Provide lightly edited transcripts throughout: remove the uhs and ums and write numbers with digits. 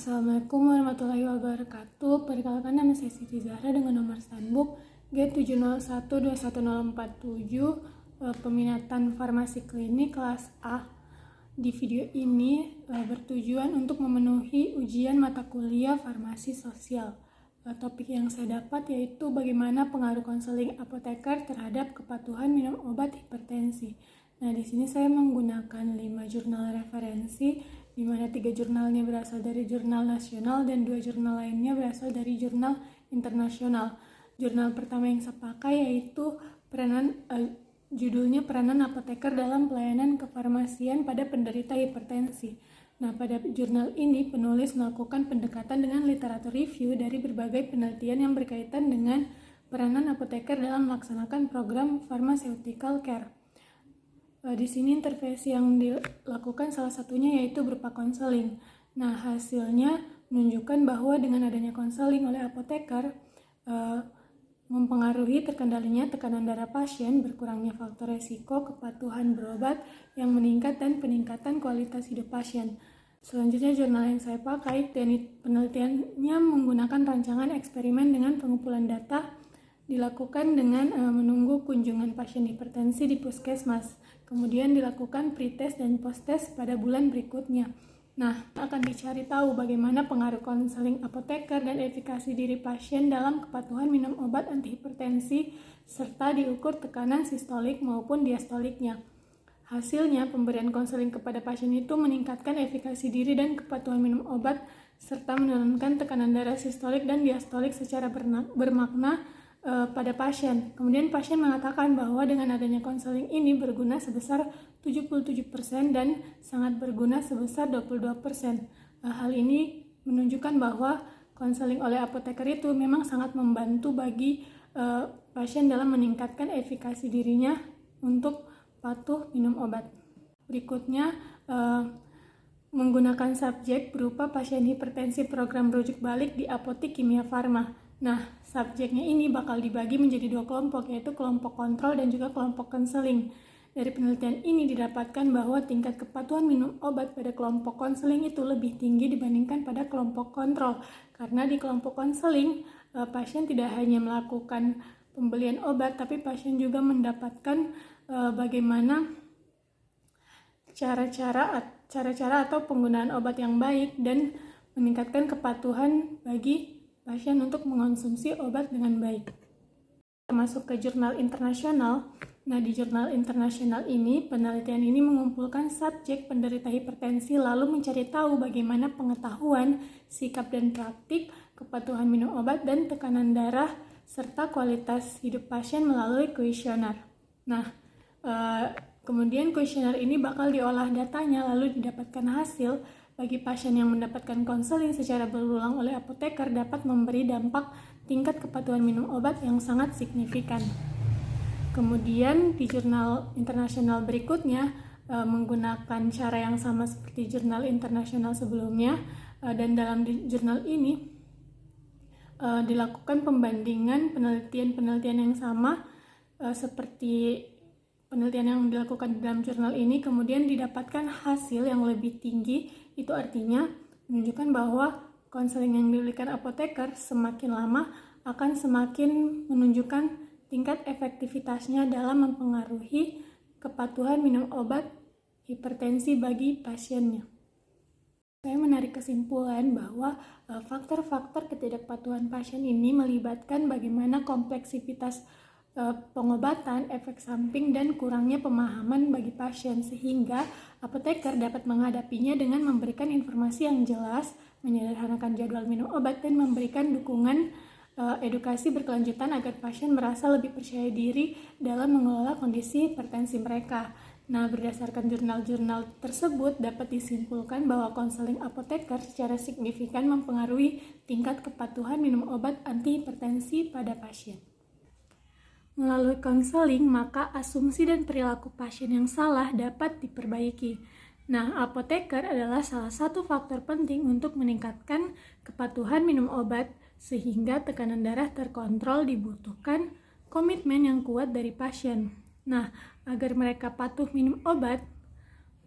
Assalamualaikum warahmatullahi wabarakatuh. Perkenalkan, nama saya Siti Zahra dengan nomor Standbook G701210447, peminatan farmasi klinik kelas A. Di video ini bertujuan untuk memenuhi ujian mata kuliah farmasi sosial. Topik yang saya dapat yaitu bagaimana pengaruh konseling apoteker terhadap kepatuhan minum obat hipertensi. Nah, di sini saya menggunakan 5 jurnal referensi, di mana 3 jurnalnya berasal dari jurnal nasional dan 2 jurnal lainnya berasal dari jurnal internasional. Jurnal pertama yang saya pakai yaitu judulnya Peranan Apoteker dalam Pelayanan Kefarmasian pada Penderita Hipertensi. Nah, pada jurnal ini penulis melakukan pendekatan dengan literatur review dari berbagai penelitian yang berkaitan dengan peranan apoteker dalam melaksanakan program pharmaceutical care. Di sini intervensi yang dilakukan salah satunya yaitu berupa konseling. Nah, hasilnya menunjukkan bahwa dengan adanya konseling oleh apoteker mempengaruhi terkendalinya tekanan darah pasien, berkurangnya faktor resiko, kepatuhan berobat yang meningkat, dan peningkatan kualitas hidup pasien. Selanjutnya, jurnal yang saya pakai, penelitiannya menggunakan rancangan eksperimen dengan pengumpulan data dilakukan dengan menunggu kunjungan pasien hipertensi di puskesmas. Kemudian dilakukan pretest dan posttest pada bulan berikutnya. Nah, akan dicari tahu bagaimana pengaruh konseling apoteker dan efikasi diri pasien dalam kepatuhan minum obat antihipertensi, serta diukur tekanan sistolik maupun diastoliknya. Hasilnya, pemberian konseling kepada pasien itu meningkatkan efikasi diri dan kepatuhan minum obat, serta menurunkan tekanan darah sistolik dan diastolik secara bermakna pada pasien. Kemudian pasien mengatakan bahwa dengan adanya konseling ini berguna sebesar 77% dan sangat berguna sebesar 22%. Hal ini menunjukkan bahwa konseling oleh apoteker itu memang sangat membantu bagi pasien dalam meningkatkan efikasi dirinya untuk patuh minum obat. Berikutnya, menggunakan subjek berupa pasien hipertensi program rujuk balik di Apotik Kimia Farma. Nah, subjeknya ini bakal dibagi menjadi 2 kelompok, yaitu kelompok kontrol dan juga kelompok konseling. Dari penelitian ini didapatkan bahwa tingkat kepatuhan minum obat pada kelompok konseling itu lebih tinggi dibandingkan pada kelompok kontrol. Karena di kelompok konseling, pasien tidak hanya melakukan pembelian obat, tapi pasien juga mendapatkan bagaimana cara-cara atau penggunaan obat yang baik dan meningkatkan kepatuhan bagi pasien untuk mengonsumsi obat dengan baik. Masuk ke jurnal internasional. Nah, di jurnal internasional ini, penelitian ini mengumpulkan subjek penderita hipertensi lalu mencari tahu bagaimana pengetahuan, sikap dan praktik, kepatuhan minum obat dan tekanan darah, serta kualitas hidup pasien melalui kuesioner. Nah, kemudian kuesioner ini bakal diolah datanya lalu didapatkan hasil. Bagi pasien yang mendapatkan konseling secara berulang oleh apoteker dapat memberi dampak tingkat kepatuhan minum obat yang sangat signifikan. Kemudian di jurnal internasional berikutnya menggunakan cara yang sama seperti jurnal internasional sebelumnya, dan dalam jurnal ini dilakukan pembandingan penelitian yang sama seperti penelitian yang dilakukan di dalam jurnal ini, kemudian didapatkan hasil yang lebih tinggi. Itu artinya menunjukkan bahwa konseling yang diberikan apoteker semakin lama akan semakin menunjukkan tingkat efektivitasnya dalam mempengaruhi kepatuhan minum obat hipertensi bagi pasiennya. Saya menarik kesimpulan bahwa faktor-faktor ketidakpatuhan pasien ini melibatkan bagaimana kompleksitas pengobatan, efek samping, dan kurangnya pemahaman bagi pasien, sehingga apoteker dapat menghadapinya dengan memberikan informasi yang jelas, menyederhanakan jadwal minum obat, dan memberikan dukungan edukasi berkelanjutan agar pasien merasa lebih percaya diri dalam mengelola kondisi hipertensi mereka. Nah, berdasarkan jurnal-jurnal tersebut dapat disimpulkan bahwa konseling apoteker secara signifikan mempengaruhi tingkat kepatuhan minum obat antihipertensi pada pasien. Melalui konseling, maka asumsi dan perilaku pasien yang salah dapat diperbaiki. Nah, apoteker adalah salah satu faktor penting untuk meningkatkan kepatuhan minum obat, sehingga tekanan darah terkontrol. Dibutuhkan komitmen yang kuat dari pasien. Nah, agar mereka patuh minum obat,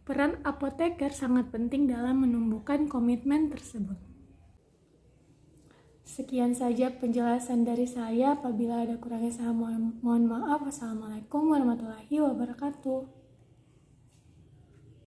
peran apoteker sangat penting dalam menumbuhkan komitmen tersebut. Sekian saja penjelasan dari saya. Apabila ada kurangnya saya mohon maaf. Wassalamualaikum warahmatullahi wabarakatuh.